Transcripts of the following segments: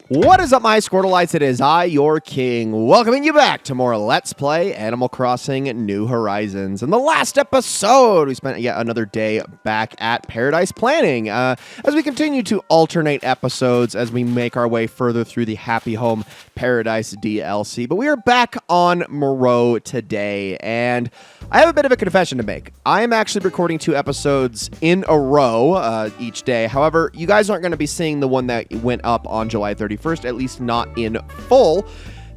What is up, my Squirtleites? It is I, your king, welcoming you back to more Let's Play Animal Crossing New Horizons. In the last episode, we spent yet another day back at Paradise Planning as we continue to alternate episodes as we make our way further through the Happy Home Paradise DLC. But we are back on Moreau today, and I have a bit of a confession to make. I am actually recording 2 episodes in a row each day. However, you guys aren't going to be seeing the one that went up on July 31st, at least not in full,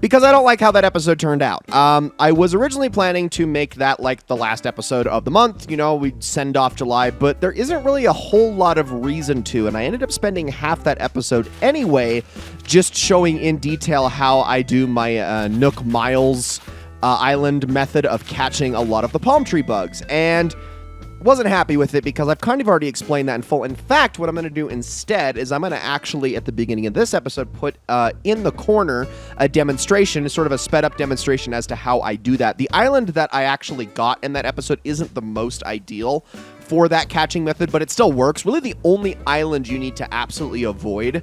because I don't like how that episode turned out. I was originally planning to make that like the last episode of the month. You know, we'd send off July, but there isn't really a whole lot of reason to, and I ended up spending half that episode anyway, just showing in detail how I do my Nook Miles Island method of catching a lot of the palm tree bugs, and wasn't happy with it because I've kind of already explained that in full. In fact, what I'm going to do instead is I'm going to actually, at the beginning of this episode, put in the corner a demonstration, sort of a sped up demonstration as to how I do that. The island that I actually got in that episode isn't the most ideal for that catching method, but it still works. Really, the only island you need to absolutely avoid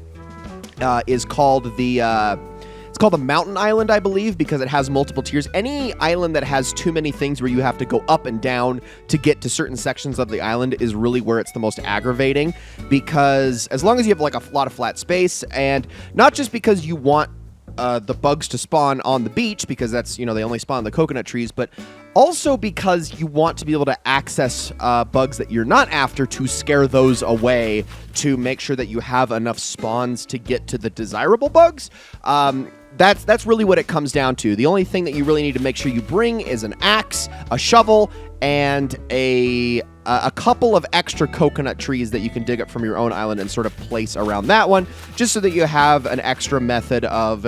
is called the Mountain Island, I believe, because it has multiple tiers. Any island that has too many things where you have to go up and down to get to certain sections of the island is really where it's the most aggravating, because as long as you have like a lot of flat space, and not just because you want the bugs to spawn on the beach, because that's, you know, they only spawn on the coconut trees, but also because you want to be able to access bugs that you're not after to scare those away, to make sure that you have enough spawns to get to the desirable bugs. That's really what it comes down to. The only thing that you really need to make sure you bring is an axe, a shovel, and a couple of extra coconut trees that you can dig up from your own island and sort of place around that one, just so that you have an extra method of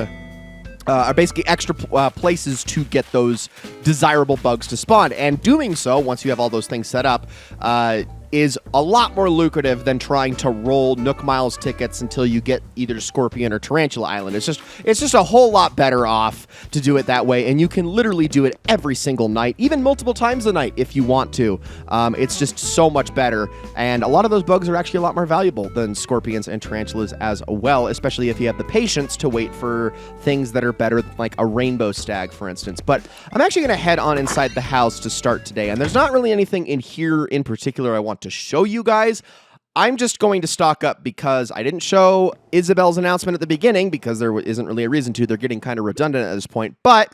basically extra places to get those desirable bugs to spawn. And doing so, once you have all those things set up, is a lot more lucrative than trying to roll Nook Miles tickets until you get either Scorpion or Tarantula Island. It's just a whole lot better off to do it that way, and you can literally do it every single night, even multiple times a night if you want to. It's just so much better, and a lot of those bugs are actually a lot more valuable than Scorpions and Tarantulas as well, especially if you have the patience to wait for things that are better, like a rainbow stag, for instance. But I'm actually going to head on inside the house to start today, and there's not really anything in here in particular I want to show you guys. I'm just going to stock up because I didn't show Isabelle's announcement at the beginning because there isn't really a reason to. They're getting kind of redundant at this point, but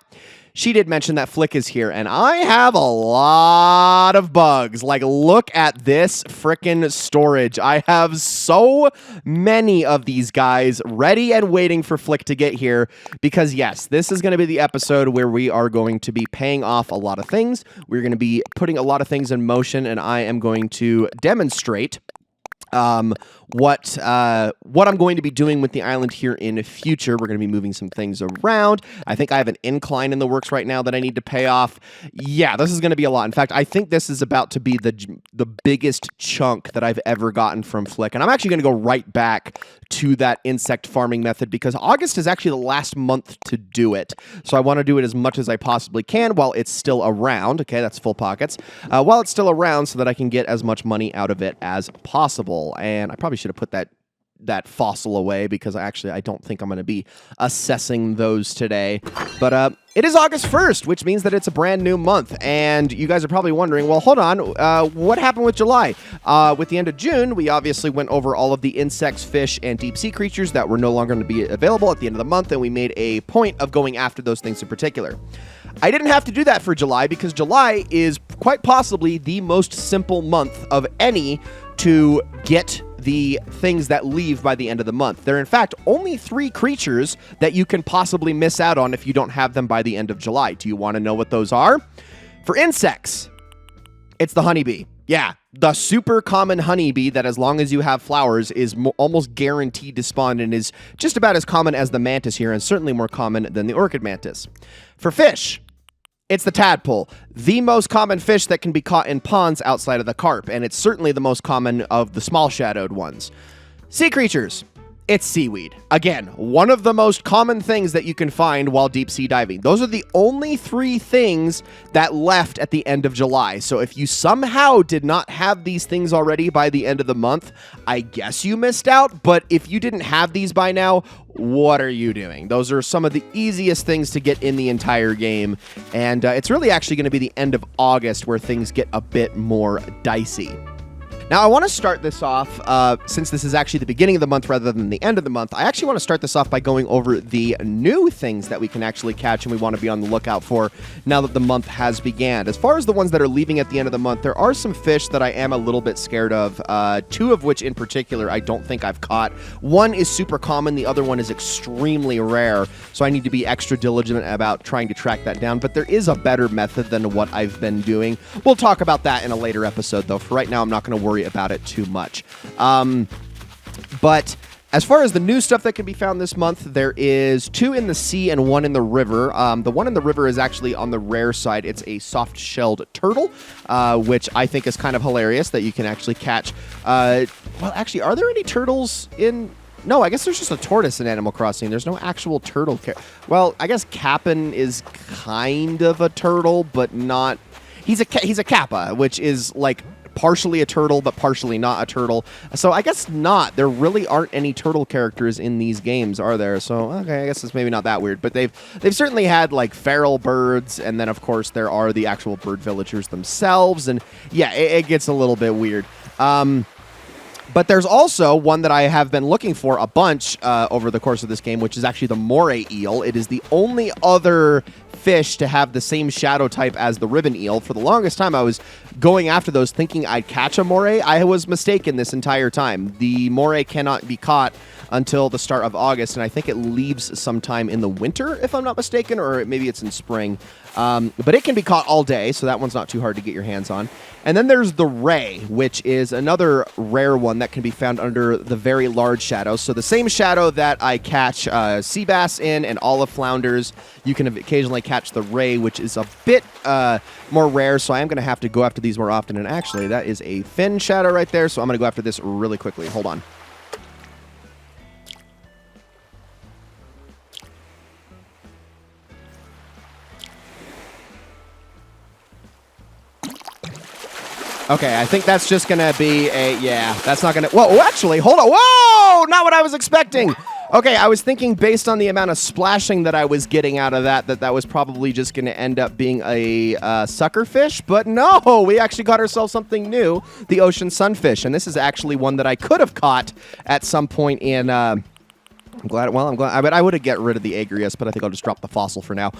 she did mention that Flick is here, and I have a lot of bugs. Like, look at this frickin' storage. I have so many of these guys ready and waiting for Flick to get here because, yes, this is going to be the episode where we are going to be paying off a lot of things. We're going to be putting a lot of things in motion, and I am going to demonstrate what I'm going to be doing with the island here in the future. We're going to be moving some things around. I think I have an incline in the works right now that I need to pay off. Yeah, this is going to be a lot. In fact, I think this is about to be the biggest chunk that I've ever gotten from Flick. And I'm actually going to go right back to that insect farming method because August is actually the last month to do it. So I want to do it as much as I possibly can while it's still around. Okay, that's full pockets. While it's still around so that I can get as much money out of it as possible. And I probably should have put that fossil away because I don't think I'm going to be assessing those today. But it is August 1st, which means that it's a brand new month. And you guys are probably wondering, well, hold on, what happened with July? With the end of June, we obviously went over all of the insects, fish, and deep sea creatures that were no longer going to be available at the end of the month, and we made a point of going after those things in particular. I didn't have to do that for July because July is quite possibly the most simple month of any to get the things that leave by the end of the month. There are, in fact, only 3 creatures that you can possibly miss out on if you don't have them by the end of July. Do you want to know what those are? For insects, it's the honeybee. Yeah, the super common honeybee that as long as you have flowers is almost guaranteed to spawn and is just about as common as the mantis here and certainly more common than the orchid mantis. For fish, it's the tadpole, the most common fish that can be caught in ponds outside of the carp, and it's certainly the most common of the small shadowed ones. Sea creatures, It's seaweed. Again, one of the most common things that you can find while deep sea diving. Those are the only 3 things that left at the end of July. So if you somehow did not have these things already by the end of the month, I guess you missed out. But if you didn't have these by now, what are you doing? Those are some of the easiest things to get in the entire game. And it's really actually going to be the end of August where things get a bit more dicey. Now, I want to start this off, since this is actually the beginning of the month rather than the end of the month, I actually want to start this off by going over the new things that we can actually catch and we want to be on the lookout for now that the month has began. As far as the ones that are leaving at the end of the month, there are some fish that I am a little bit scared of, 2 of which in particular I don't think I've caught. One is super common, the other one is extremely rare, so I need to be extra diligent about trying to track that down, but there is a better method than what I've been doing. We'll talk about that in a later episode, though. For right now, I'm not going to worry about it too much. But as far as the new stuff that can be found this month, there is 2 in the sea and 1 in the river. The one in the river is actually on the rare side. It's a soft-shelled turtle, which I think is kind of hilarious that you can actually catch. Well, actually, are there any turtles in... No, I guess there's just a tortoise in Animal Crossing. There's no actual turtle. Well, I guess Cap'n is kind of a turtle, but not... He's a kappa, which is like... partially a turtle, but partially not a turtle. So I guess not. There really aren't any turtle characters in these games, are there? So, okay, I guess it's maybe not that weird. But they've certainly had, like, feral birds, and then, of course, there are the actual bird villagers themselves. And, yeah, it gets a little bit weird. But there's also one that I have been looking for a bunch over the course of this game, which is actually the moray eel. It is the only other fish to have the same shadow type as the ribbon eel. For the longest time, I was going after those thinking I'd catch a moray. I was mistaken this entire time. The moray cannot be caught until the start of August, and I think it leaves sometime in the winter, if I'm not mistaken, or maybe it's in spring. But it can be caught all day, so that one's not too hard to get your hands on. And then there's the ray, which is another rare one that can be found under the very large shadows. So the same shadow that I catch sea bass in and olive flounders, you can occasionally catch the ray, which is a bit more rare, so I am going to have to go after these more often. And actually, that is a fin shadow right there, so I'm going to go after this really quickly. Hold on. Okay, I think that's just going to be a... Yeah, that's not going to... Whoa, actually, hold on. Whoa! Not what I was expecting. Okay, I was thinking based on the amount of splashing that I was getting out of that was probably just going to end up being a sucker fish. But no, we actually got ourselves something new, the ocean sunfish. And this is actually one that I could have caught at some point in... I'm glad. I mean, I would have get rid of the Agrias, but I think I'll just drop the fossil for now.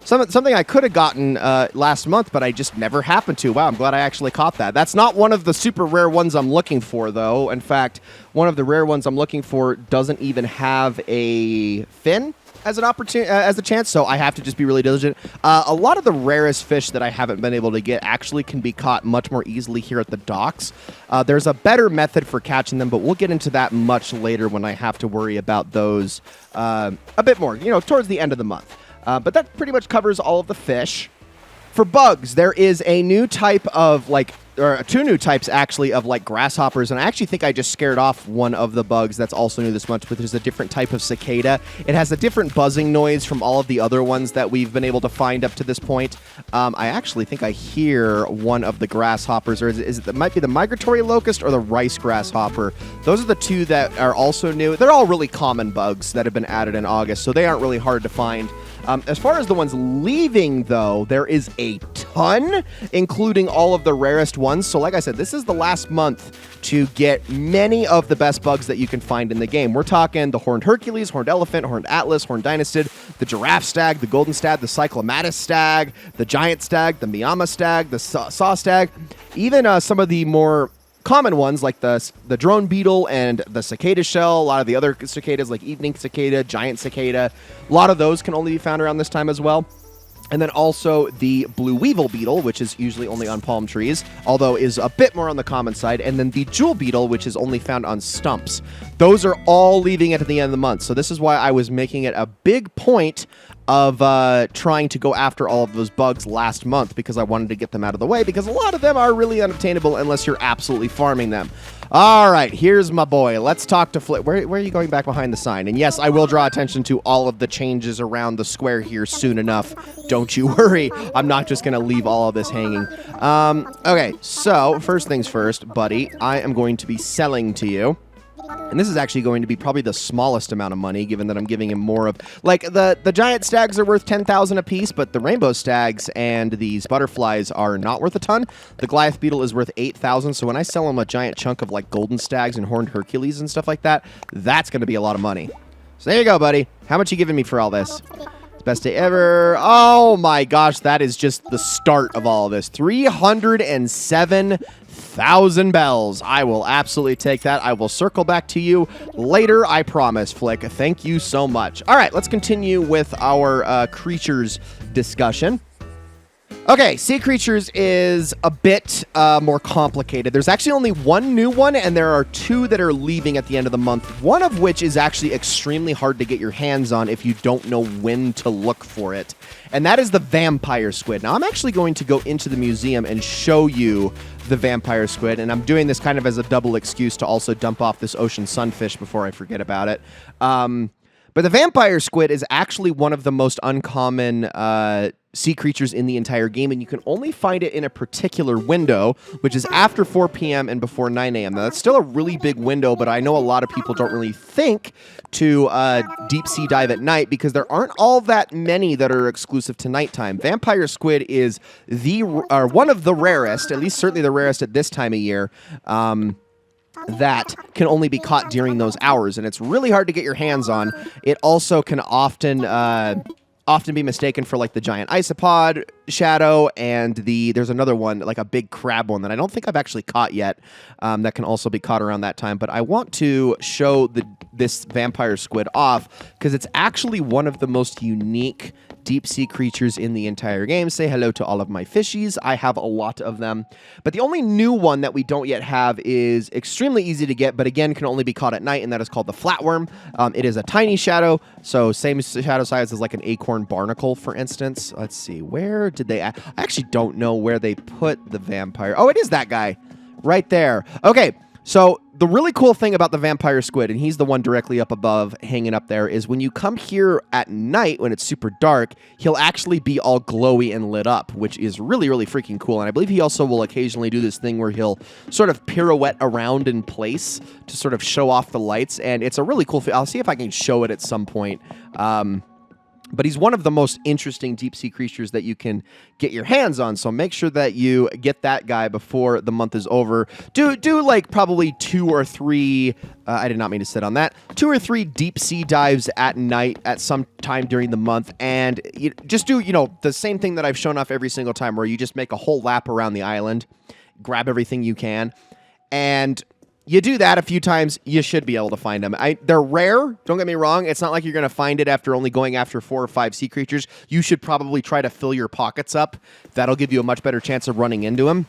Something I could have gotten last month, but I just never happened to. Wow, I'm glad I actually caught that. That's not one of the super rare ones I'm looking for, though. In fact, one of the rare ones I'm looking for doesn't even have a fin as an opportunity, as a chance, so I have to just be really diligent. A lot of the rarest fish that I haven't been able to get actually can be caught much more easily here at the docks. There's a better method for catching them, but we'll get into that much later when I have to worry about those a bit more, towards the end of the month. But that pretty much covers all of the fish. For bugs, there is a new type of, or 2 new types, actually, of, grasshoppers. And I actually think I just scared off one of the bugs that's also new this month, but there's a different type of cicada. It has a different buzzing noise from all of the other ones that we've been able to find up to this point. I actually think I hear one of the grasshoppers, or it might be the migratory locust or the rice grasshopper. Those are the 2 that are also new. They're all really common bugs that have been added in August, so they aren't really hard to find. As far as the ones leaving, though, there is a ton, including all of the rarest ones. So like I said, this is the last month to get many of the best bugs that you can find in the game. We're talking the horned Hercules, horned elephant, horned atlas, horned dynastid, the giraffe stag, the golden stag, the cyclomatus stag, the giant stag, the miama stag, the saw stag, even some of the more common ones like the drone beetle and the cicada shell. A lot of the other cicadas like evening cicada, giant cicada, a lot of those can only be found around this time as well. And then also the blue weevil beetle, which is usually only on palm trees, although is a bit more on the common side. And then the jewel beetle, which is only found on stumps. Those are all leaving at the end of the month. So this is why I was making it a big point of trying to go after all of those bugs last month, because I wanted to get them out of the way, because a lot of them are really unobtainable unless you're absolutely farming them. All right, here's my boy. Let's talk to Flip. Where are you going back behind the sign? And yes, I will draw attention to all of the changes around the square here soon enough. Don't you worry. I'm not just going to leave all of this hanging. Okay, so first things first, buddy. I am going to be selling to you. And this is actually going to be probably the smallest amount of money, given that I'm giving him more of... Like, the giant stags are worth 10,000 apiece, but the rainbow stags and these butterflies are not worth a ton. The Goliath beetle is worth 8,000, so when I sell him a giant chunk of, like, golden stags and horned Hercules and stuff like that, that's going to be a lot of money. So there you go, buddy. How much you giving me for all this? Best day ever. Oh, my gosh, that is just the start of all of this. 307,000 bells. I will absolutely take that. I will circle back to you later, I promise, Flick. Thank you so much. All right, let's continue with our creatures discussion. Okay, Sea Creatures is a bit more complicated. There's actually only one new one, and there are two that are leaving at the end of the month, one of which is actually extremely hard to get your hands on if you don't know when to look for it, and that is the Vampire Squid. Now, I'm actually going to go into the museum and show you the Vampire Squid, and I'm doing this kind of as a double excuse to also dump off this ocean sunfish before I forget about it. But the Vampire Squid is actually one of the most uncommon sea creatures in the entire game, and you can only find it in a particular window, which is after 4 p.m. and before 9 a.m. Now, that's still a really big window, but I know a lot of people don't really think to deep sea dive at night because there aren't all that many that are exclusive to nighttime. Vampire Squid is one of the rarest, at least certainly the rarest at this time of year, that can only be caught during those hours, and it's really hard to get your hands on. It also can often be mistaken for like the giant isopod shadow, and there's another one, like a big crab one that I don't think I've actually caught yet, that can also be caught around that time. But I want to show this Vampire Squid off because it's actually one of the most unique deep sea creatures in the entire game. Say hello to all of my fishies. I have a lot of them. But the only new one that we don't yet have is extremely easy to get, but again, can only be caught at night, and that is called the flatworm. It is a tiny shadow, so same shadow size as like an acorn barnacle, for instance. Let's see, where did they... I actually don't know where they put the vampire. Oh, it is that guy right there. Okay, so the really cool thing about the Vampire Squid, and he's the one directly up above, hanging up there, is when you come here at night, when it's super dark, he'll actually be all glowy and lit up, which is really, really freaking cool. And I believe he also will occasionally do this thing where he'll sort of pirouette around in place to sort of show off the lights, and it's a really cool... I'll see if I can show it at some point. But he's one of the most interesting deep-sea creatures that you can get your hands on, so make sure that you get that guy before the month is over. Do like probably 2 or 3, I did not mean to sit on that, 2 or 3 deep-sea dives at night at some time during the month, and you just do, the same thing that I've shown off every single time, where you just make a whole lap around the island, grab everything you can, and... You do that a few times, you should be able to find them. They're rare, don't get me wrong. It's not like you're going to find it after only going after 4 or 5 sea creatures. You should probably try to fill your pockets up. That'll give you a much better chance of running into them.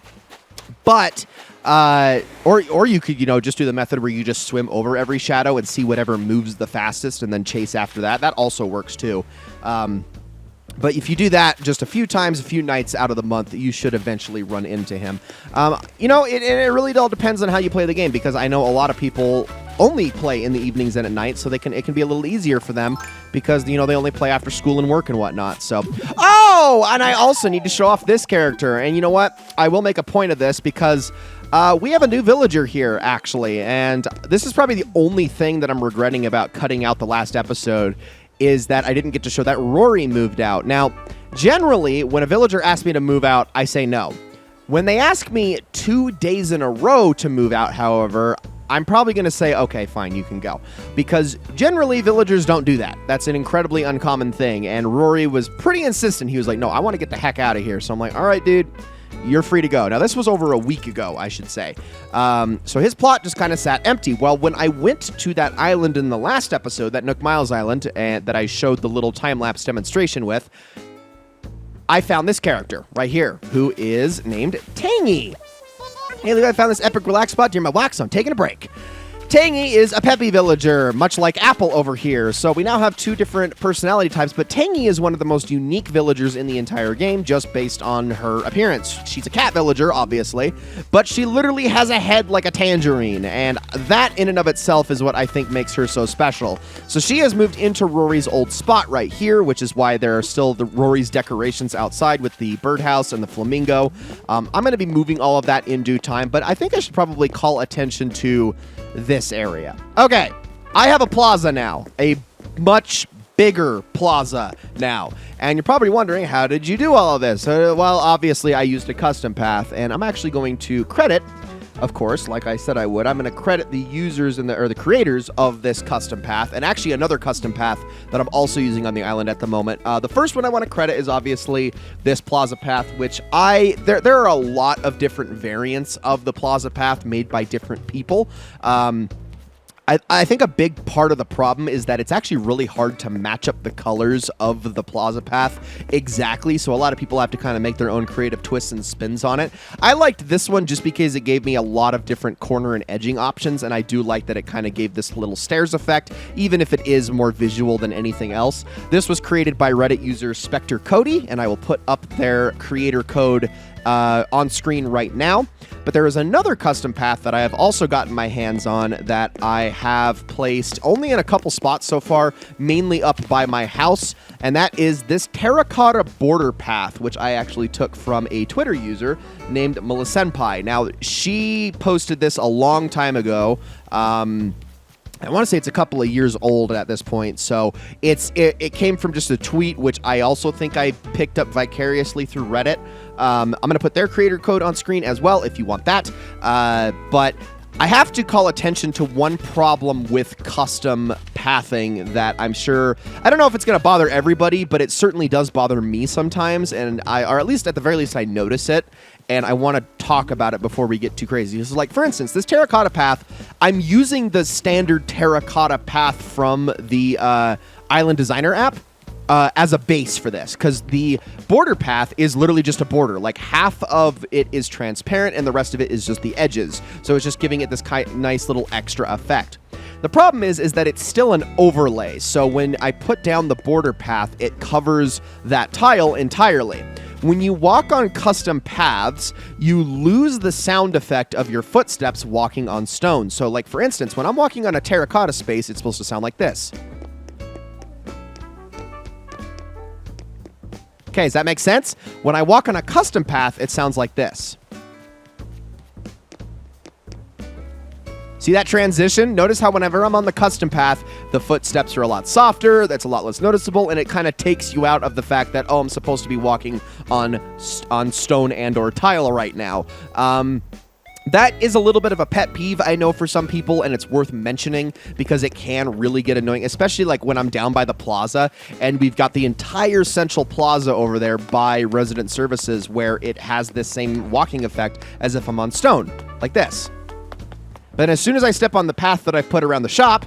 But, or you could, just do the method where you just swim over every shadow and see whatever moves the fastest and then chase after that. That also works too. But if you do that just a few times, a few nights out of the month, you should eventually run into him. It really all depends on how you play the game, because I know a lot of people only play in the evenings and at night, so it can be a little easier for them because, they only play after school and work and whatnot. So, and I also need to show off this character. And you know what? I will make a point of this because... we have a new villager here, actually, and this is probably the only thing that I'm regretting about cutting out the last episode, is that I didn't get to show that Rory moved out. Now, generally, when a villager asks me to move out, I say no. When they ask me 2 days in a row to move out, however, I'm probably going to say, okay, fine, you can go. Because generally, villagers don't do that. That's an incredibly uncommon thing, and Rory was pretty insistent. He was like, no, I want to get the heck out of here. So I'm like, all right, dude. You're free to go. Now, this was over a week ago, I should say. So his plot just kind of sat empty. Well, when I went to that island in the last episode, that Nook Miles Island, that I showed the little time-lapse demonstration with, I found this character right here, who is named Tangy. Hey, look, I found this epic relax spot during my walk, so I'm taking a break. Tangy is a peppy villager, much like Apple over here. So we now have two different personality types, but Tangy is one of the most unique villagers in the entire game just based on her appearance. She's a cat villager, obviously, but she literally has a head like a tangerine, and that in and of itself is what I think makes her so special. So she has moved into Rory's old spot right here, which is why there are still the Rory's decorations outside with the birdhouse and the flamingo. I'm going to be moving all of that in due time, but I think I should probably call attention to this area. Okay, I have a plaza now, a much bigger plaza now, and you're probably wondering, how did you do all of this? Well, obviously I used a custom path, and I'm actually going to credit, of course, like I said I would, I'm going to credit the users and the creators of this custom path, and actually another custom path that I'm also using on the island at the moment. The first one I want to credit is obviously this plaza path, which there are a lot of different variants of the plaza path made by different people. I think a big part of the problem is that it's actually really hard to match up the colors of the plaza path exactly, so a lot of people have to kind of make their own creative twists and spins on it. I liked this one just because it gave me a lot of different corner and edging options, and I do like that it kind of gave this little stairs effect, even if it is more visual than anything else. This was created by Reddit user Spectre Cody, and I will put up their creator code on screen right now. But there is another custom path that I have also gotten my hands on that I have placed only in a couple spots so far, mainly up by my house, and that is this terracotta border path, which I actually took from a Twitter user named Melissenpai. Now, she posted this a long time ago. I want to say it's a couple of years old at this point, so it came from just a tweet, which I also think I picked up vicariously through Reddit. I'm going to put their creator code on screen as well if you want that, but I have to call attention to one problem with custom pathing that I'm sure, I don't know if it's going to bother everybody, but it certainly does bother me sometimes, and or at least at the very least I notice it, and I want to talk about it before we get too crazy. This is like, for instance, this terracotta path, I'm using the standard terracotta path from the Island Designer app as a base for this, because the border path is literally just a border. Like, half of it is transparent and the rest of it is just the edges. So it's just giving it this nice little extra effect. The problem is that it's still an overlay. So when I put down the border path, it covers that tile entirely. When you walk on custom paths, you lose the sound effect of your footsteps walking on stone. So like, for instance, when I'm walking on a terracotta space, it's supposed to sound like this. Okay, does that make sense? When I walk on a custom path, it sounds like this. See that transition? Notice how whenever I'm on the custom path, the footsteps are a lot softer, that's a lot less noticeable, and it kind of takes you out of the fact that, oh, I'm supposed to be walking on stone and or tile right now. That is a little bit of a pet peeve, I know, for some people, and it's worth mentioning because it can really get annoying, especially like when I'm down by the plaza and we've got the entire central plaza over there by resident services where it has this same walking effect as if I'm on stone, like this. But as soon as I step on the path that I put around the shop,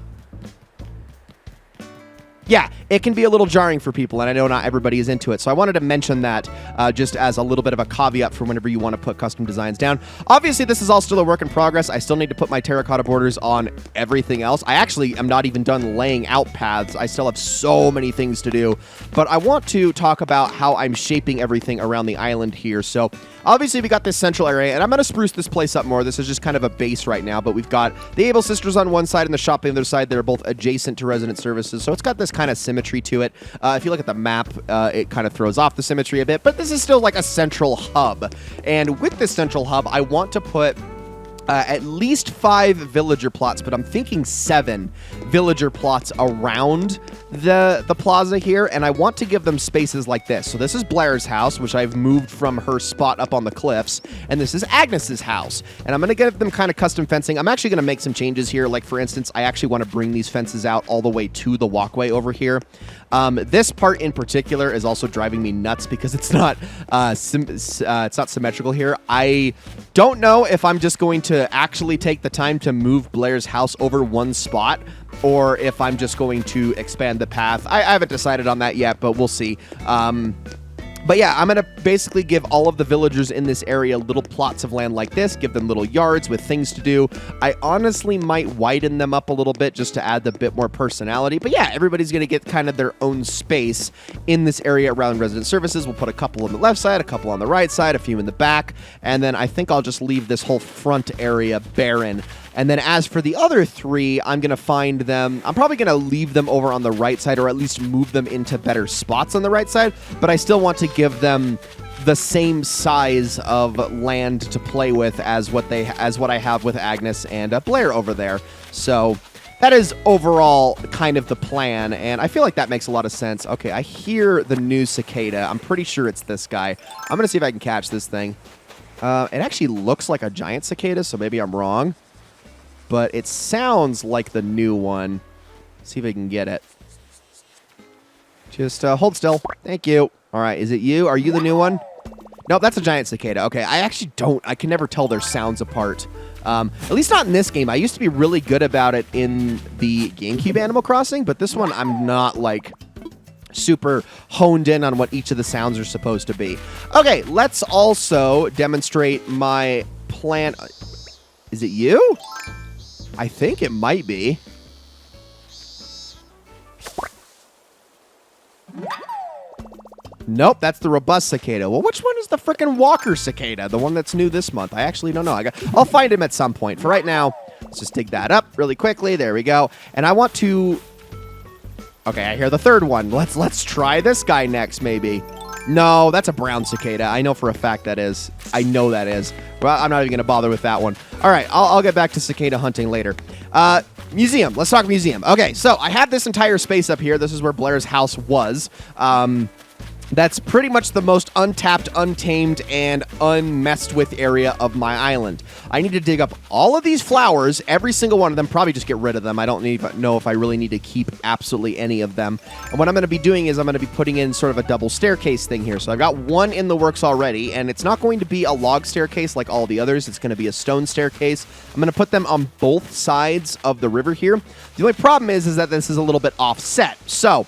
yeah, it can be a little jarring for people, and I know not everybody is into it. So I wanted to mention that just as a little bit of a caveat for whenever you want to put custom designs down. Obviously, this is all still a work in progress. I still need to put my terracotta borders on everything else. I actually am not even done laying out paths. I still have so many things to do. But I want to talk about how I'm shaping everything around the island here. So obviously, we got this central area, and I'm going to spruce this place up more. This is just kind of a base right now, but we've got the Able Sisters on one side and the shop on the other side. They're both adjacent to resident services, so it's got this kind of symmetry to it. If you look at the map, it kind of throws off the symmetry a bit, but this is still like a central hub. And with this central hub, I want to put at least 5 villager plots, but I'm thinking 7 villager plots around the plaza here, and I want to give them spaces like this. So this is Blair's house, which I've moved from her spot up on the cliffs, and this is Agnes's house, and I'm going to give them kind of custom fencing. I'm actually going to make some changes here. Like, for instance, I actually want to bring these fences out all the way to the walkway over here. This part in particular is also driving me nuts because it's not symmetrical here. I don't know if I'm just going to actually take the time to move Blair's house over one spot, or if I'm just going to expand the path. I haven't decided on that yet, but we'll see. But yeah, I'm going to basically give all of the villagers in this area little plots of land like this, give them little yards with things to do. I honestly might widen them up a little bit just to add a bit more personality. But yeah, everybody's going to get kind of their own space in this area around resident services. We'll put a couple on the left side, a couple on the right side, a few in the back, and then I think I'll just leave this whole front area barren. And then as for the other 3, I'm going to find them. I'm probably going to leave them over on the right side, or at least move them into better spots on the right side. But I still want to give them the same size of land to play with as what I have with Agnes and Blair over there. So that is overall kind of the plan, and I feel like that makes a lot of sense. Okay, I hear the new cicada. I'm pretty sure it's this guy. I'm going to see if I can catch this thing. It actually looks like a giant cicada, so maybe I'm wrong. But it sounds like the new one. See if I can get it. Just hold still. Thank you. All right, is it you? Are you the new one? Nope, that's a giant cicada. Okay, I can never tell their sounds apart. At least not in this game. I used to be really good about it in the GameCube Animal Crossing, but this one I'm not, like, super honed in on what each of the sounds are supposed to be. Okay, let's also demonstrate my plan. Is it you? I think it might be. Nope, that's the robust cicada. Well, which one is the frickin' walker cicada? The one that's new this month? I actually don't know. I'll find him at some point. For right now, let's just dig that up really quickly. There we go. And I want to... Okay, I hear the third one. Let's try this guy next, maybe. No, that's a brown cicada. I know for a fact that is. I know that is. Well, I'm not even going to bother with that one. All right, I'll get back to cicada hunting later. Museum. Let's talk museum. Okay, so I have this entire space up here. This is where Blair's house was. That's pretty much the most untapped, untamed, and unmessed with area of my island. I need to dig up all of these flowers, every single one of them, probably just get rid of them. I don't know if I really need to keep absolutely any of them. And what I'm going to be doing is I'm going to be putting in sort of a double staircase thing here. So I've got one in the works already, and it's not going to be a log staircase like all the others. It's going to be a stone staircase. I'm going to put them on both sides of the river here. The only problem is that this is a little bit offset. So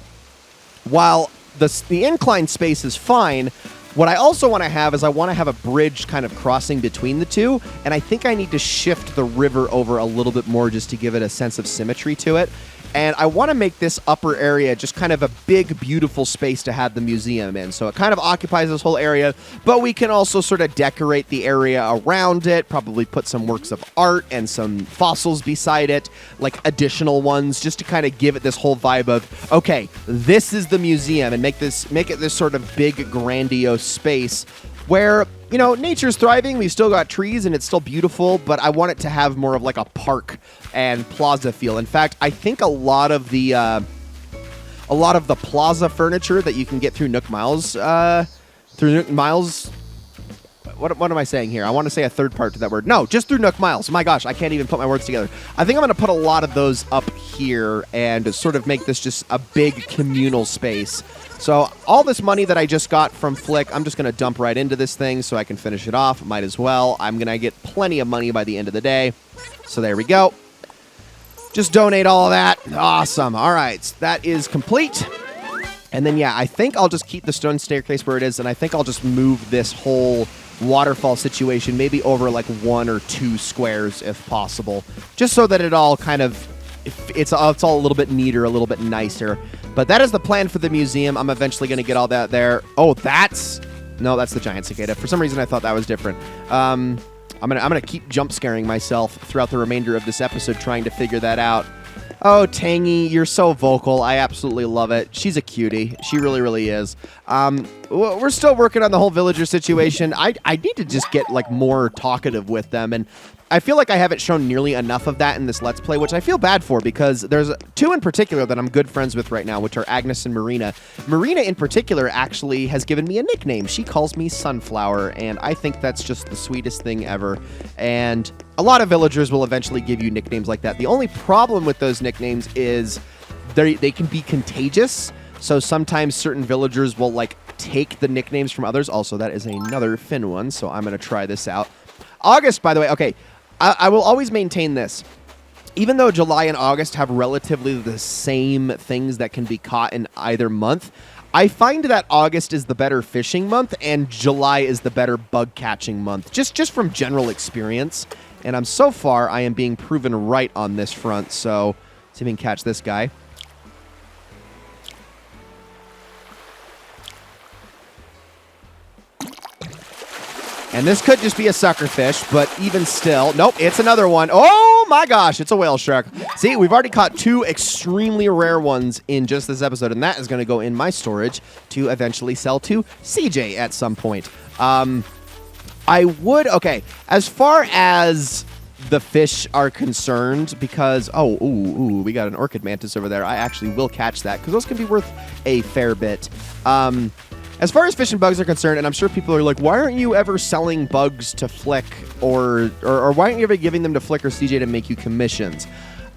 while the incline space is fine, what I also want to have is I want to have a bridge kind of crossing between the two, and I think I need to shift the river over a little bit more just to give it a sense of symmetry to it. And I want to make this upper area just kind of a big, beautiful space to have the museum in. So it kind of occupies this whole area, but we can also sort of decorate the area around it, probably put some works of art and some fossils beside it, like additional ones, just to kind of give it this whole vibe of, okay, this is the museum, and make it this sort of big, grandiose space where, you know, nature's thriving. We've still got trees and it's still beautiful, but I want it to have more of like a park and plaza feel. In fact, I think a lot of the plaza furniture that you can get through Nook Miles, what am I saying here? I want to say a third part to that word. No, just through Nook Miles. My gosh, I can't even put my words together. I think I'm going to put a lot of those up here and sort of make this just a big communal space. So all this money that I just got from Flick, I'm just going to dump right into this thing so I can finish it off. Might as well. I'm going to get plenty of money by the end of the day. So there we go. Just donate all of that. Awesome. All right. That is complete. And then, yeah, I think I'll just keep the stone staircase where it is, and I think I'll just move this whole waterfall situation maybe over like 1 or 2 squares if possible, just so that it all kind of, it's all a little bit neater, a little bit nicer. But that is the plan for the museum. I'm eventually going to get all that there. Oh, that's the giant cicada. For some reason, I thought that was different. I'm gonna keep jump scaring myself throughout the remainder of this episode trying to figure that out. Oh, Tangy, you're so vocal. I absolutely love it. She's a cutie. She really, really is. We're still working on the whole villager situation. I need to just get like more talkative with them, and I feel like I haven't shown nearly enough of that in this Let's Play, which I feel bad for because there's 2 in particular that I'm good friends with right now, which are Agnes and Marina. Marina in particular actually has given me a nickname. She calls me Sunflower, and I think that's just the sweetest thing ever. And a lot of villagers will eventually give you nicknames like that. The only problem with those nicknames is they can be contagious. So sometimes certain villagers will like take the nicknames from others. Also, that is another Finn one, so I'm going to try this out. August, by the way, okay, I will always maintain this. Even though July and August have relatively the same things that can be caught in either month, I find that August is the better fishing month and July is the better bug catching month, just from general experience. And so far, I am being proven right on this front. So let's see if we can catch this guy. And this could just be a sucker fish, but even still, nope, it's another one. Oh my gosh, it's a whale shark. See, we've already caught 2 extremely rare ones in just this episode, and that is going to go in my storage to eventually sell to CJ at some point. Okay, as far as the fish are concerned, because, we got an orchid mantis over there. I actually will catch that, because those can be worth a fair bit. As far as fish and bugs are concerned, and I'm sure people are like, why aren't you ever selling bugs to Flick, or why aren't you ever giving them to Flick or CJ to make you commissions?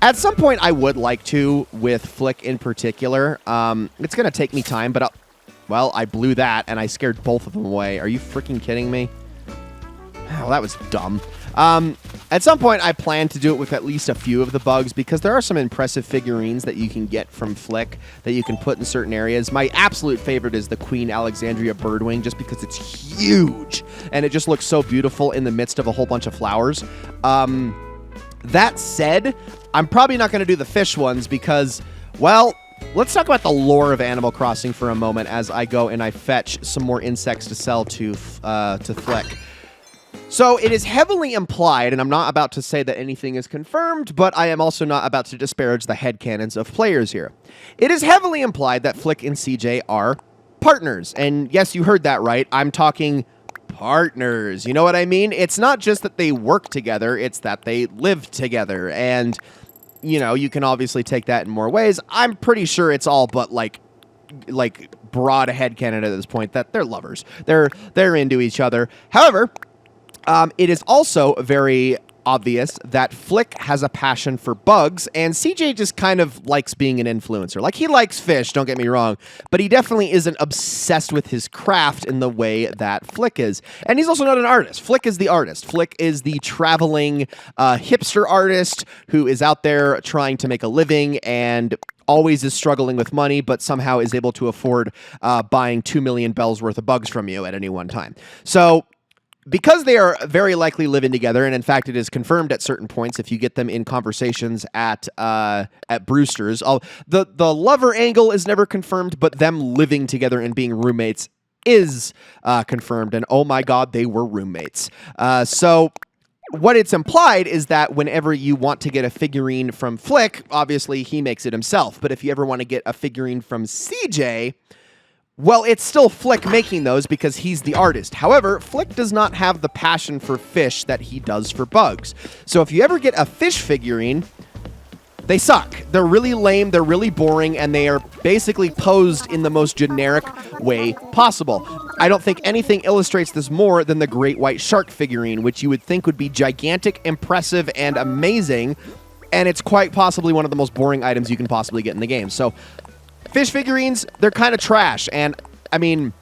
At some point, I would like to, with Flick in particular. It's going to take me time, but I blew that, and I scared both of them away. Are you freaking kidding me? Oh, that was dumb. At some point, I plan to do it with at least a few of the bugs because there are some impressive figurines that you can get from Flick that you can put in certain areas. My absolute favorite is the Queen Alexandria Birdwing just because it's huge and it just looks so beautiful in the midst of a whole bunch of flowers. That said, I'm probably not going to do the fish ones because, well, let's talk about the lore of Animal Crossing for a moment as I go and I fetch some more insects to sell to Flick. So it is heavily implied, and I'm not about to say that anything is confirmed, but I am also not about to disparage the headcanons of players here. It is heavily implied that Flick and CJ are partners. And yes, you heard that right. I'm talking partners. You know what I mean? It's not just that they work together, it's that they live together. And, you know, you can obviously take that in more ways. I'm pretty sure it's all but like broad headcanon at this point that they're lovers. They're into each other. However, it is also very obvious that Flick has a passion for bugs, and CJ just kind of likes being an influencer. Like, he likes fish, don't get me wrong, but he definitely isn't obsessed with his craft in the way that Flick is. And he's also not an artist. Flick is the artist. Flick is the traveling hipster artist who is out there trying to make a living and always is struggling with money, but somehow is able to afford buying 2 million bells worth of bugs from you at any one time. So because they are very likely living together, and in fact, it is confirmed at certain points if you get them in conversations at Brewster's. The lover angle is never confirmed, but them living together and being roommates is confirmed. And oh my God, they were roommates. So what it's implied is that whenever you want to get a figurine from Flick, obviously he makes it himself. But if you ever want to get a figurine from CJ, well, it's still Flick making those because he's the artist. However, Flick does not have the passion for fish that he does for bugs. So if you ever get a fish figurine, they suck. They're really lame, they're really boring, and they are basically posed in the most generic way possible. I don't think anything illustrates this more than the great white shark figurine, which you would think would be gigantic, impressive, and amazing, and it's quite possibly one of the most boring items you can possibly get in the game. So fish figurines, they're kind of trash, and I mean,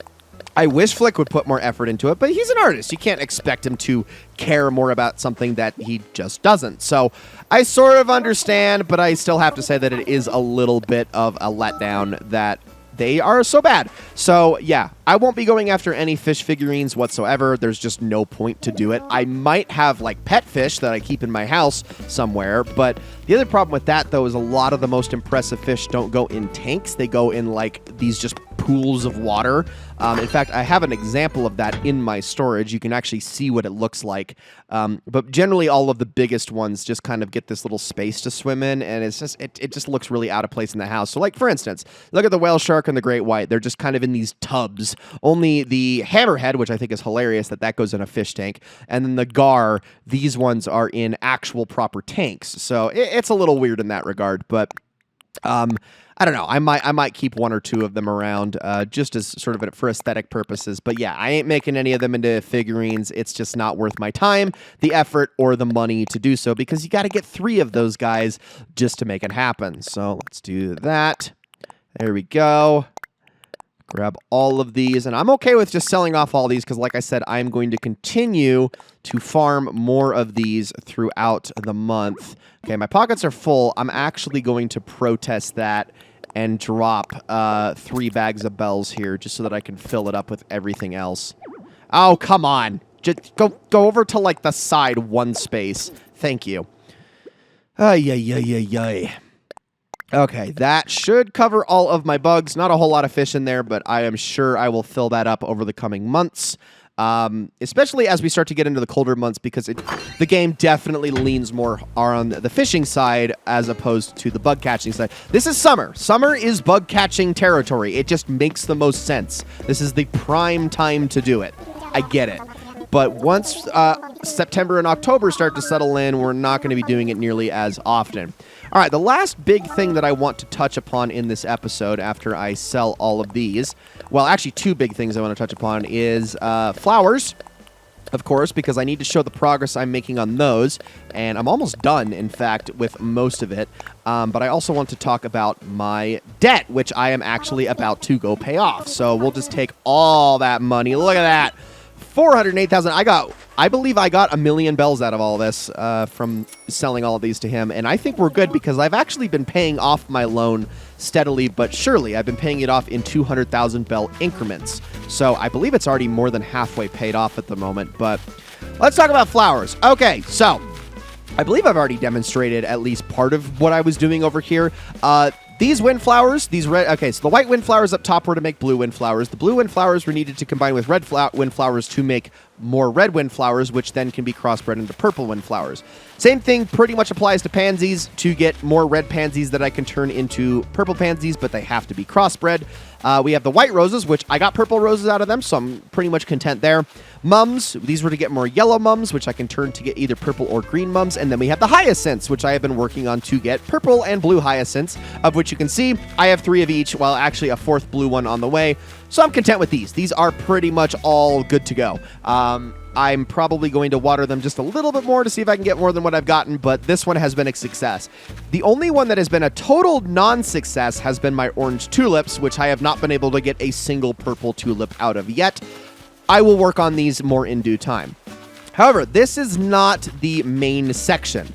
I wish Flick would put more effort into it, but he's an artist. You can't expect him to care more about something that he just doesn't. So I sort of understand, but I still have to say that it is a little bit of a letdown that they are so bad. So yeah, I won't be going after any fish figurines whatsoever. There's just no point to do it. I might have like pet fish that I keep in my house somewhere, but the other problem with that though is a lot of the most impressive fish don't go in tanks. They go in like these just pools of water. In fact, I have an example of that in my storage. You can actually see what it looks like. But generally all of the biggest ones just kind of get this little space to swim in, and it's just it just looks really out of place in the house. So like for instance, look at the whale shark and the great white. They're just kind of in these tubs. Only the hammerhead, which I think is hilarious that goes in a fish tank, and then the gar, these ones are in actual proper tanks. So it's a little weird in that regard, but I don't know. I might keep one or two of them around just as sort of for aesthetic purposes. But yeah, I ain't making any of them into figurines. It's just not worth my time, the effort, or the money to do so because you got to get 3 of those guys just to make it happen. So let's do that. There we go. Grab all of these, and I'm okay with just selling off all these because, like I said, I'm going to continue to farm more of these throughout the month. Okay, my pockets are full. I'm actually going to protest that and drop 3 bags of bells here just so that I can fill it up with everything else. Oh, come on. Just go over to, like, the side one space. Thank you. Ay, ay, ay, ay, ay. Okay, that should cover all of my bugs. Not a whole lot of fish in there, but I am sure I will fill that up over the coming months. Especially as we start to get into the colder months, because the game definitely leans more on the fishing side as opposed to the bug catching side. This is summer. Summer is bug catching territory. It just makes the most sense. This is the prime time to do it. I get it. But once September and October start to settle in, we're not going to be doing it nearly as often. All right, the last big thing that I want to touch upon in this episode after I sell all of these, well, actually 2 big things I want to touch upon is flowers, of course, because I need to show the progress I'm making on those, and I'm almost done, in fact, with most of it. But I also want to talk about my debt, which I am actually about to go pay off. So we'll just take all that money. Look at that. 408,000. I believe I got 1 million bells out of all this from selling all of these to him, and I think we're good because I've actually been paying off my loan steadily but surely. I've been paying it off in 200,000 bell increments, so I believe it's already more than halfway paid off at the moment. But let's talk about flowers. Okay, so I believe I've already demonstrated at least part of what I was doing over here. These windflowers, these red... Okay, so the white windflowers up top were to make blue windflowers. The blue windflowers were needed to combine with red windflowers to make more red windflowers, which then can be crossbred into purple windflowers. Same thing pretty much applies to pansies to get more red pansies that I can turn into purple pansies, but they have to be crossbred. We have the white roses, which I got purple roses out of them, so I'm pretty much content there. Mums, these were to get more yellow mums, which I can turn to get either purple or green mums. And then we have the hyacinths, which I have been working on to get purple and blue hyacinths, of which you can see I have 3 of each, while actually a 4th blue one on the way. So I'm content with these. These are pretty much all good to go. I'm probably going to water them just a little bit more to see if I can get more than what I've gotten, but this one has been a success. The only one that has been a total non-success has been my orange tulips, which I have not been able to get a single purple tulip out of yet. I will work on these more in due time. However, this is not the main section.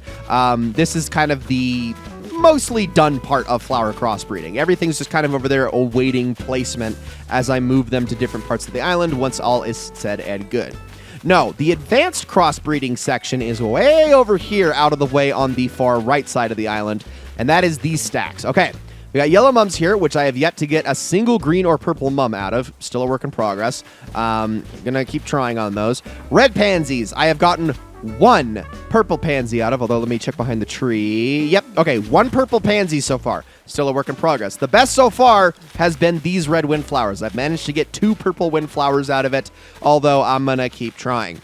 This is kind of the mostly done part of flower crossbreeding. Everything's just kind of over there awaiting placement as I move them to different parts of the island once all is said and good. No, the advanced crossbreeding section is way over here out of the way on the far right side of the island, and that is these stacks. Okay, we got yellow mums here, which I have yet to get a single green or purple mum out of. Still a work in progress. Gonna keep trying on those. Red pansies, I have gotten 1 purple pansy out of, although let me check behind the tree. Yep, okay, 1 purple pansy so far. Still a work in progress. The best so far has been these red windflowers. I've managed to get 2 purple windflowers out of it, although I'm gonna keep trying.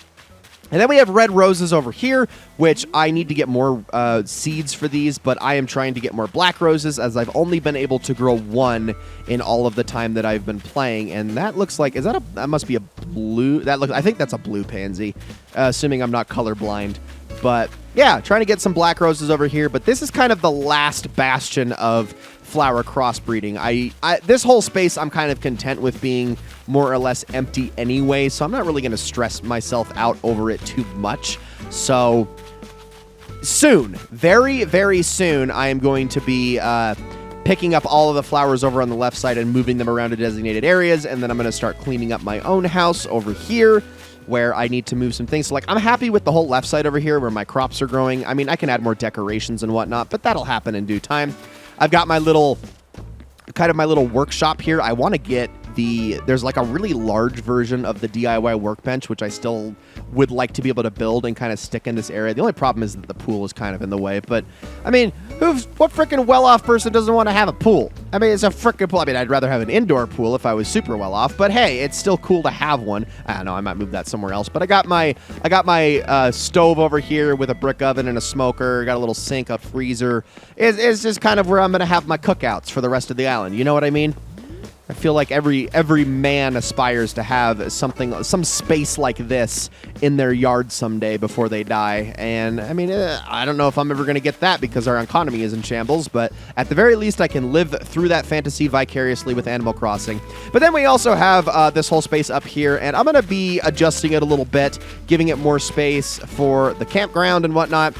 And then we have red roses over here, which I need to get more seeds for these, but I am trying to get more black roses as I've only been able to grow 1 in all of the time that I've been playing. And that looks like, that must be a blue, I think that's a blue pansy, assuming I'm not colorblind. But yeah, trying to get some black roses over here, but this is kind of the last bastion of flower crossbreeding. This whole space I'm kind of content with being more or less empty anyway, so I'm not really going to stress myself out over it too much. So soon, very, very soon, I am going to be picking up all of the flowers over on the left side and moving them around to designated areas, and then I'm going to start cleaning up my own house over here, where I need to move some things. So, like, I'm happy with the whole left side over here where my crops are growing. I mean, I can add more decorations and whatnot, but that'll happen in due time. I've got my little workshop here. I want to get there's like a really large version of the DIY workbench, which I still would like to be able to build and kind of stick in this area. The only problem is that the pool is kind of in the way, but I mean, what freaking well-off person doesn't want to have a pool? I mean, it's a freaking pool. I mean, I'd rather have an indoor pool if I was super well-off, but hey, it's still cool to have one. I don't know, I might move that somewhere else, but I got my stove over here with a brick oven and a smoker, got a little sink, a freezer. It's just kind of where I'm going to have my cookouts for the rest of the island. You know what I mean? I feel like every man aspires to have some space like this in their yard someday before they die. And I mean, I don't know if I'm ever going to get that because our economy is in shambles, but at the very least I can live through that fantasy vicariously with Animal Crossing. But then we also have this whole space up here, and I'm going to be adjusting it a little bit, giving it more space for the campground and whatnot,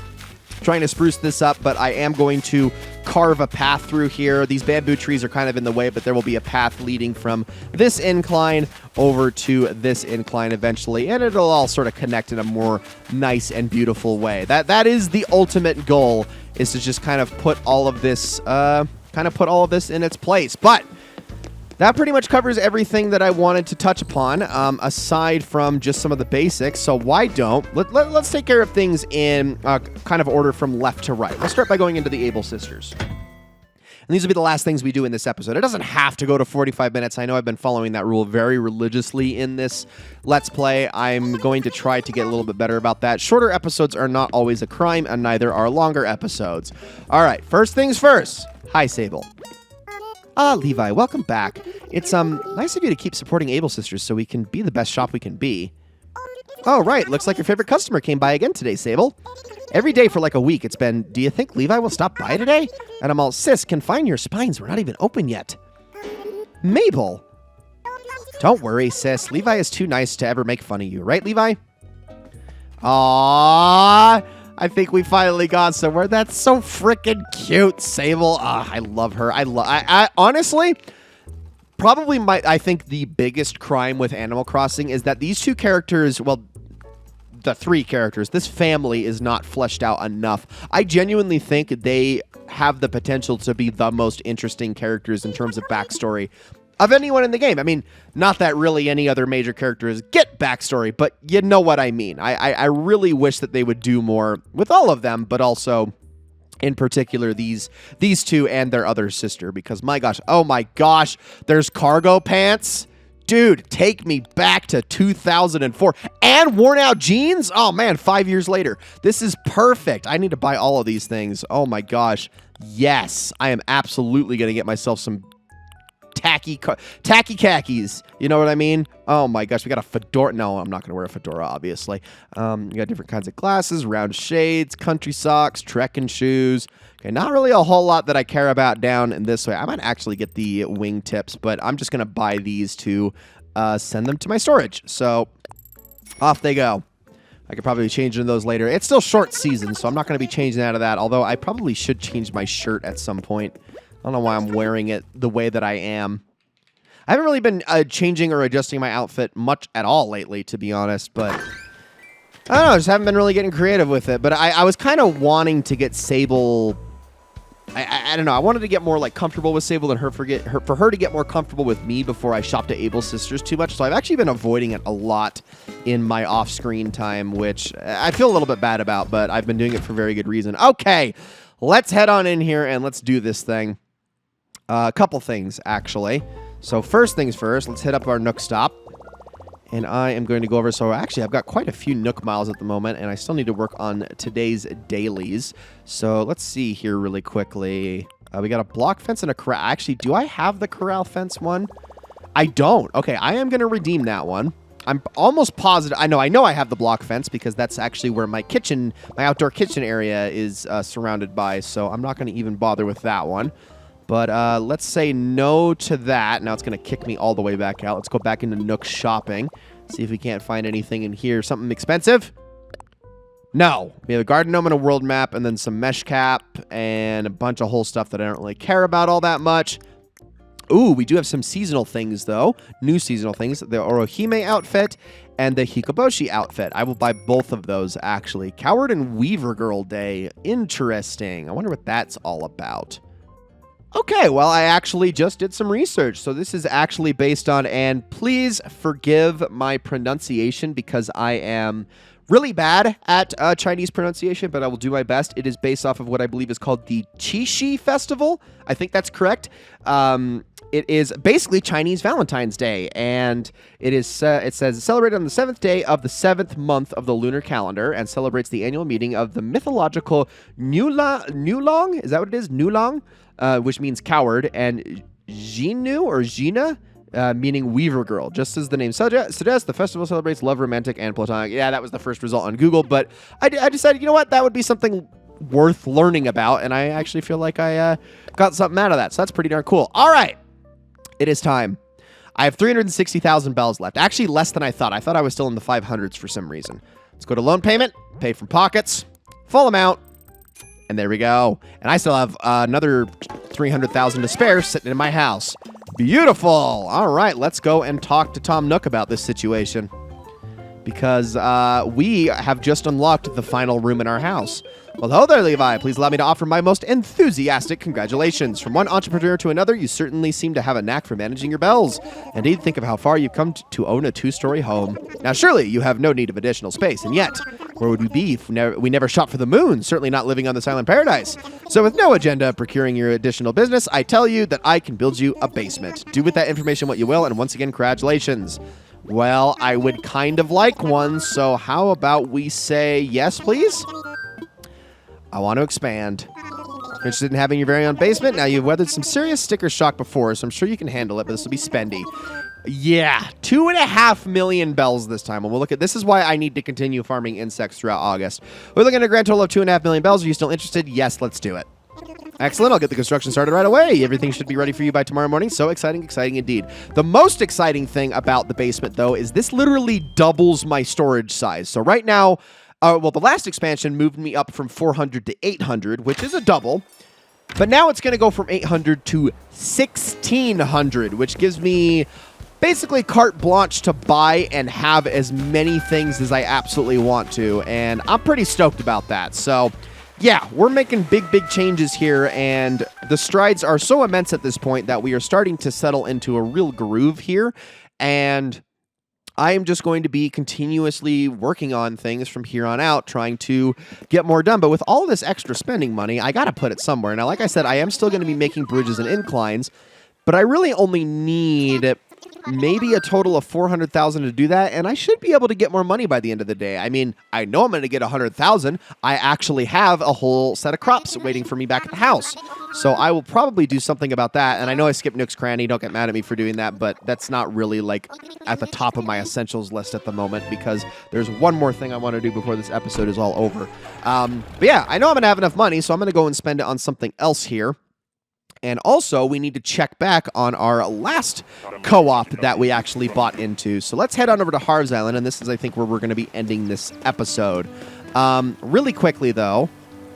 trying to spruce this up, but I am going to carve a path through here. These bamboo trees are kind of in the way, but there will be a path leading from this incline over to this incline eventually, and it'll all sort of connect in a more nice and beautiful way. That is the ultimate goal, is to just kind of put all of this in its place. But that pretty much covers everything that I wanted to touch upon, aside from just some of the basics. So why don't let's take care of things in kind of order from left to right. Let's start by going into the Able Sisters. And these will be the last things we do in this episode. It doesn't have to go to 45 minutes. I know I've been following that rule very religiously in this Let's Play. I'm going to try to get a little bit better about that. Shorter episodes are not always a crime, and neither are longer episodes. All right, first things first. Hi, Sable. Ah, Levi, welcome back. It's nice of you to keep supporting Able Sisters so we can be the best shop we can be. Oh, right. Looks like your favorite customer came by again today, Sable. Every day for like a week it's been, do you think Levi will stop by today? And I'm all, sis, confine your spines. We're not even open yet. Mabel. Don't worry, sis. Levi is too nice to ever make fun of you. Right, Levi? Aww. I think we finally got somewhere. That's so freaking cute, Sable. I love her. I honestly, probably I think the biggest crime with Animal Crossing is that these two characters, well, the three characters, this family is not fleshed out enough. I genuinely think they have the potential to be the most interesting characters in terms of backstory of anyone in the game. I mean, not that really any other major characters get backstory, but you know what I mean. I really wish that they would do more with all of them, but also in particular these two and their other sister, because my gosh, oh my gosh, there's cargo pants. Dude, take me back to 2004. And worn out jeans? Oh man, 5 years later. This is perfect. I need to buy all of these things. Oh my gosh. Yes, I am absolutely going to get myself some tacky khakis. You know what I mean? Oh my gosh, we got a fedora. No, I'm not going to wear a fedora, obviously. We got different kinds of glasses, round shades, country socks, trekking shoes. Okay, not really a whole lot that I care about down in this way. I might actually get the wing tips, but I'm just going to buy these to send them to my storage. So off they go. I could probably change into those later. It's still short season, so I'm not going to be changing out of that, although I probably should change my shirt at some point. I don't know why I'm wearing it the way that I am. I haven't really been changing or adjusting my outfit much at all lately, to be honest, but I don't know, I just haven't been really getting creative with it. But I was kind of wanting to get Sable. I don't know. I wanted to get more like comfortable with Sable than for her to get more comfortable with me before I shop to Able Sisters too much. So I've actually been avoiding it a lot in my off-screen time, which I feel a little bit bad about, but I've been doing it for very good reason. Okay, let's head on in here and let's do this thing. A couple things, actually. So first things first, let's hit up our Nook stop. And I am going to go over, so actually I've got quite a few Nook miles at the moment, and I still need to work on today's dailies. So let's see here really quickly. We got a block fence and a corral. Actually, do I have the corral fence one? I don't. Okay, I am going to redeem that one. I'm almost positive. I know I have the block fence because that's actually where my kitchen, my outdoor kitchen area is surrounded by, so I'm not going to even bother with that one. But let's say no to that. Now it's going to kick me all the way back out. Let's go back into Nook shopping. See if we can't find anything in here. Something expensive? No. We have a garden gnome and a world map, and then some mesh cap, and a bunch of whole stuff that I don't really care about all that much. Ooh, we do have some seasonal things, though. New seasonal things. The Orohime outfit and the Hikoboshi outfit. I will buy both of those, actually. Coward and Weaver Girl Day. Interesting. I wonder what that's all about. Okay, well, I actually just did some research. So this is actually based on, and please forgive my pronunciation because I am really bad at Chinese pronunciation, but I will do my best. It is based off of what I believe is called the Qixi Festival. I think that's correct. It is basically Chinese Valentine's Day, and it says celebrated on the 7th day of the 7th month of the lunar calendar, and celebrates the annual meeting of the mythological Nulong. Is that what it is? Nulong, which means coward, and Jinu or Jina, meaning Weaver Girl. Just as the name suggests, the festival celebrates love, romantic, and platonic. Yeah, that was the first result on Google, but I decided, you know what, that would be something worth learning about, and I actually feel like I got something out of that, so that's pretty darn cool. All right. It is time. I have 360,000 bells left. Actually, less than I thought. I thought I was still in the 500s for some reason. Let's go to loan payment. Pay from pockets. Full amount. And there we go. And I still have another 300,000 to spare sitting in my house. Beautiful. All right, let's go and talk to Tom Nook about this situation. Because we have just unlocked the final room in our house. Well, hello there, Levi. Please allow me to offer my most enthusiastic congratulations. From one entrepreneur to another, you certainly seem to have a knack for managing your bells. Indeed, think of how far you've come to own a 2-story home. Now, surely you have no need of additional space, and yet, where would we be if we never shot for the moon? Certainly not living on this island paradise. So with no agenda of procuring your additional business, I tell you that I can build you a basement. Do with that information what you will, and once again, congratulations. Well, I would kind of like one, so how about we say yes, please? I want to expand. Interested in having your very own basement? Now, you've weathered some serious sticker shock before, so I'm sure you can handle it, but this will be spendy. Yeah, 2.5 million bells this time. And we'll look at this is why I need to continue farming insects throughout August. We're looking at a grand total of 2.5 million bells. Are you still interested? Yes, let's do it. Excellent. I'll get the construction started right away. Everything should be ready for you by tomorrow morning. So exciting, exciting indeed. The most exciting thing about the basement, though, is this literally doubles my storage size. So right now, well, the last expansion moved me up from 400 to 800, which is a double. But now it's going to go from 800 to 1,600, which gives me basically carte blanche to buy and have as many things as I absolutely want to. And I'm pretty stoked about that. So yeah, we're making big, big changes here, and the strides are so immense at this point that we are starting to settle into a real groove here, and I am just going to be continuously working on things from here on out, trying to get more done. But with all this extra spending money, I got to put it somewhere. Now, like I said, I am still going to be making bridges and inclines, but I really only need maybe a total of 400,000 to do that, and I should be able to get more money by the end of the day. I mean, I know I'm going to get 100,000. I actually have a whole set of crops waiting for me back at the house, so I will probably do something about that. And I know I skipped Nook's Cranny. Don't get mad at me for doing that, but that's not really like at the top of my essentials list at the moment because there's one more thing I want to do before this episode is all over. But yeah, I know I'm going to have enough money, so I'm going to go and spend it on something else here. And also, we need to check back on our last co-op that we actually bought into. So let's head on over to Harv's Island, and this is, I think, where we're going to be ending this episode. Really quickly, though,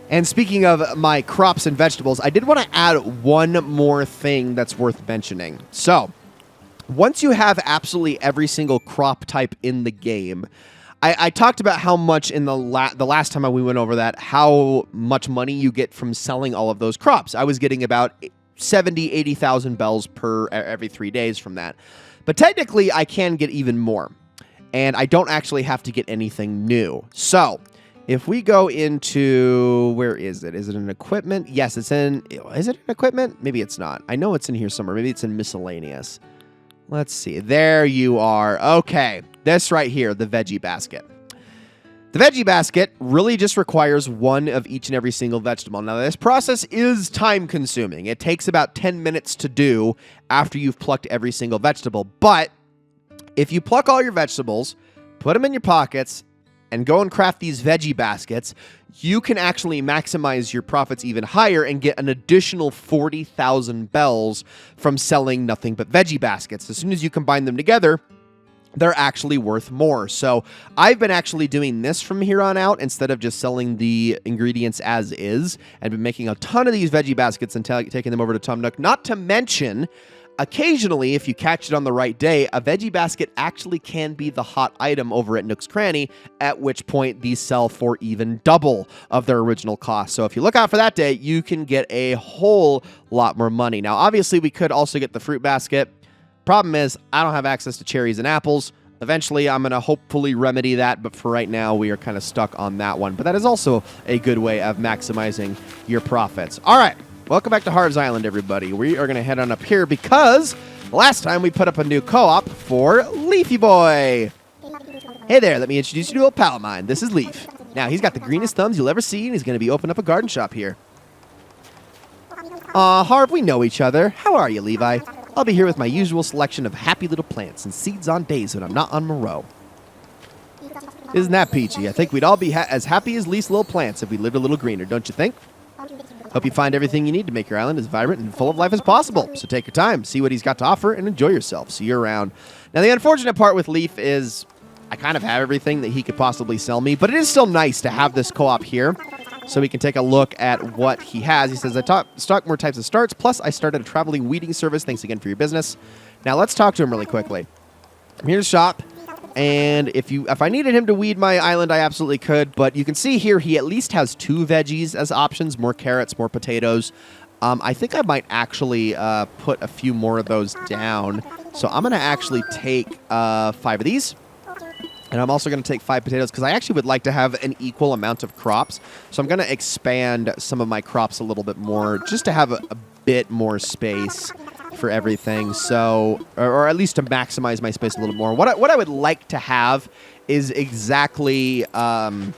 and speaking of my crops and vegetables, I did want to add one more thing that's worth mentioning. So, once you have absolutely every single crop type in the game, I talked about how much in the last time we went over that, how much money you get from selling all of those crops. I was getting about 70, 80,000 bells per every 3 days from that. But technically, I can get even more. And I don't actually have to get anything new. So, if we go into, where is it? Is it in equipment? Yes, it's in, is it in equipment? Maybe it's not. I know it's in here somewhere. Maybe it's in miscellaneous. Let's see. There you are. Okay. This right here, the veggie basket. The veggie basket really just requires one of each and every single vegetable. Now, this process is time-consuming. It takes about 10 minutes to do after you've plucked every single vegetable. But if you pluck all your vegetables, put them in your pockets, and go and craft these veggie baskets, you can actually maximize your profits even higher and get an additional 40,000 bells from selling nothing but veggie baskets. As soon as you combine them together, they're actually worth more. So I've been actually doing this from here on out instead of just selling the ingredients as is. I've been making a ton of these veggie baskets and taking them over to Tom Nook. Not to mention, occasionally, if you catch it on the right day, a veggie basket actually can be the hot item over at Nook's Cranny, at which point these sell for even double of their original cost. So if you look out for that day, you can get a whole lot more money. Now, obviously, we could also get the fruit basket. Problem is, I don't have access to cherries and apples. Eventually, I'm going to hopefully remedy that, but for right now, we are kind of stuck on that one. But that is also a good way of maximizing your profits. All right, welcome back to Harv's Island, everybody. We are going to head on up here because last time we put up a new co-op for Leafy Boy. Hey there, let me introduce you to a pal of mine. This is Leaf. Now, he's got the greenest thumbs you'll ever see, and he's going to be opening up a garden shop here. Aw, Harv, we know each other. How are you, Levi? I'll be here with my usual selection of happy little plants and seeds on days when I'm not on Moreau. Isn't that peachy? I think we'd all be as happy as Leaf's little plants if we lived a little greener, don't you think? Hope you find everything you need to make your island as vibrant and full of life as possible. So take your time, see what he's got to offer, and enjoy yourself. See you around. Now, the unfortunate part with Leaf is I kind of have everything that he could possibly sell me, but it is still nice to have this co-op here. so we can take a look at what he has. He says, I stock more types of starts, plus I started a traveling weeding service. Thanks again for your business. Now let's talk to him really quickly. I'm here to shop, and if I needed him to weed my island, I absolutely could, but you can see here he at least has 2 veggies as options, more carrots, more potatoes. I think I might actually put a few more of those down. So I'm going to actually take 5 of these. And I'm also going to take 5 potatoes because I actually would like to have an equal amount of crops. So I'm going to expand some of my crops a little bit more just to have a bit more space for everything. So, or at least to maximize my space a little more. What I would like to have is exactly, if I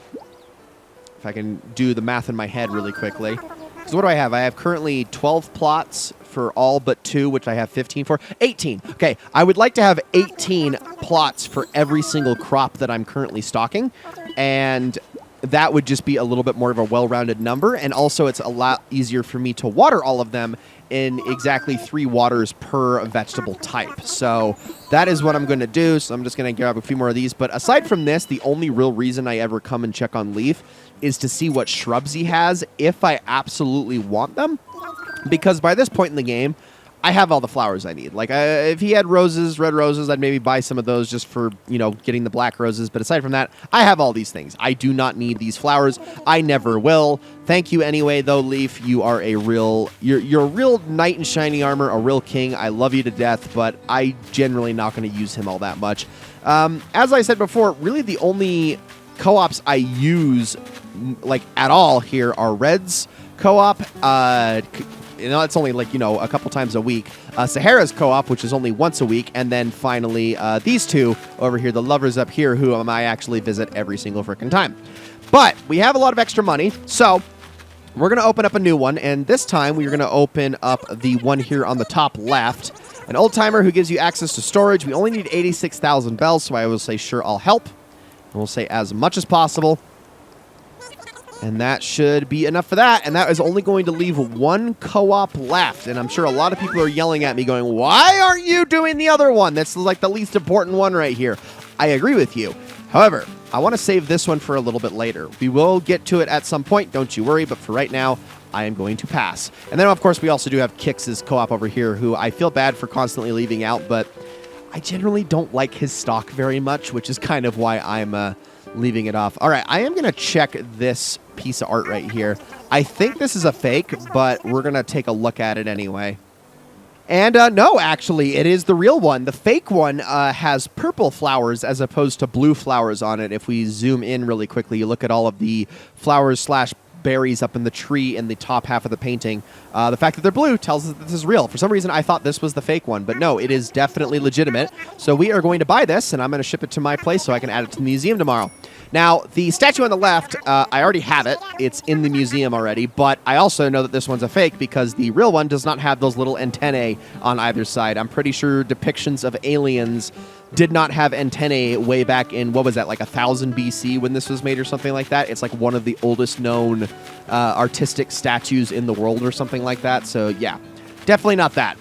can do the math in my head really quickly. So what do I have? I have currently 12 plots for all but 2, which I have 15 for. 18. Okay, I would like to have 18 plots for every single crop that I'm currently stocking, and that would just be a little bit more of a well-rounded number, and also it's a lot easier for me to water all of them in exactly 3 waters per vegetable type. So that is what I'm going to do. So I'm just going to grab a few more of these. But aside from this, the only real reason I ever come and check on Leaf is to see what shrubs he has if I absolutely want them. Because by this point in the game, I have all the flowers I need. Like, if he had roses, red roses, I'd maybe buy some of those just for, you know, getting the black roses. But aside from that, I have all these things. I do not need these flowers. I never will. Thank you anyway, though, Leaf. You are a real, you're a real knight in shiny armor, a real king. I love you to death, but I generally not going to use him all that much. As I said before, really the only co-ops I use, like, at all here are Red's co-op, you know, it's only like, you know, a couple times a week. Sahara's co-op, which is only once a week. And then finally, these 2 over here, the lovers up here, who I actually visit every single frickin' time. But we have a lot of extra money, so we're going to open up a new one. And this time, we're going to open up the one here on the top left. An old timer who gives you access to storage. We only need 86,000 bells, so I will say, sure, I'll help. And we'll say as much as possible. And that should be enough for that. And that is only going to leave 1 co-op left. And I'm sure a lot of people are yelling at me going, why aren't you doing the other one? That's like the least important one right here. I agree with you. However, I want to save this one for a little bit later. We will get to it at some point, don't you worry. But for right now, I am going to pass. And then, of course, we also do have Kix's co-op over here, who I feel bad for constantly leaving out. But I generally don't like his stock very much, which is kind of why I'm leaving it off. All right, I am going to check this piece of art right here. I think this is a fake, but we're going to take a look at it anyway. And no, actually, it is the real one. The fake one has purple flowers as opposed to blue flowers on it. If we zoom in really quickly, you look at all of the flowers / berries up in the tree in the top half of the painting. The fact that they're blue tells us that this is real. For some reason, I thought this was the fake one, but no, it is definitely legitimate. So we are going to buy this, and I'm going to ship it to my place so I can add it to the museum tomorrow. Now, the statue on the left, I already have it. It's in the museum already, but I also know that this one's a fake because the real one does not have those little antennae on either side. I'm pretty sure depictions of aliens did not have antennae way back in, what was that, like 1000 BC when this was made or something like that. It's like one of the oldest known artistic statues in the world or something like that. So yeah, definitely not that.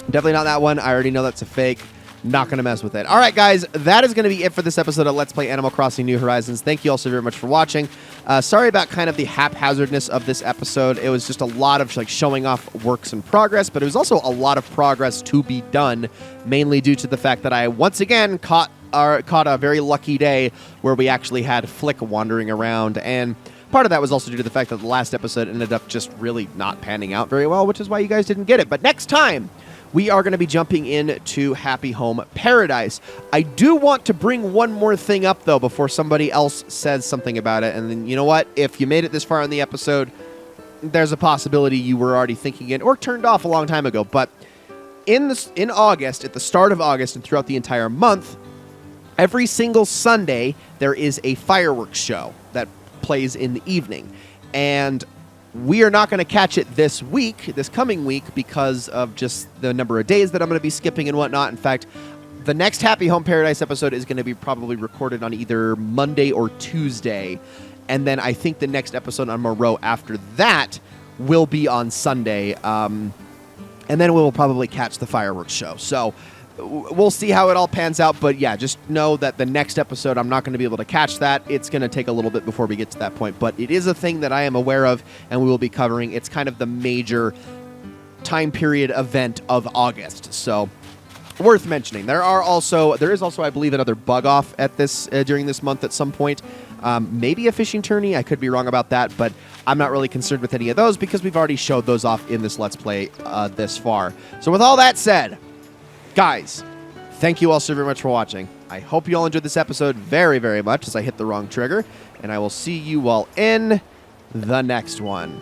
Definitely not that one. I already know that's a fake. Not going to mess with it. All right, guys, that is going to be it for this episode of Let's Play Animal Crossing New Horizons. Thank you all so very much for watching. Sorry about kind of the haphazardness of this episode. It was just a lot of like showing off works in progress, but it was also a lot of progress to be done, mainly due to the fact that I once again caught a very lucky day where we actually had Flick wandering around, and part of that was also due to the fact that the last episode ended up just really not panning out very well, which is why you guys didn't get it. But next time, we are going to be jumping into Happy Home Paradise. I do want to bring one more thing up, though, before somebody else says something about it. And then, you know what? If you made it this far in the episode, there's a possibility you were already thinking it or turned off a long time ago. But in August, at the start of August and throughout the entire month, every single Sunday, there is a fireworks show that plays in the evening. And we are not going to catch it this coming week, because of just the number of days that I'm going to be skipping and whatnot. In fact, the next Happy Home Paradise episode is going to be probably recorded on either Monday or Tuesday. And then I think the next episode on Moreau after that will be on Sunday. And then we'll probably catch the fireworks show. So we'll see how it all pans out. But yeah, just know that the next episode, I'm not going to be able to catch that. It's going to take a little bit before we get to that point. But it is a thing that I am aware of and we will be covering. It's kind of the major time period event of August. So worth mentioning. There is also, I believe, another bug off at this during this month at some point. Maybe a fishing tourney. I could be wrong about that, but I'm not really concerned with any of those because we've already showed those off in this Let's Play this far. So with all that said, guys, thank you all so very much for watching. I hope you all enjoyed this episode very, very much as I hit the wrong trigger, and I will see you all in the next one.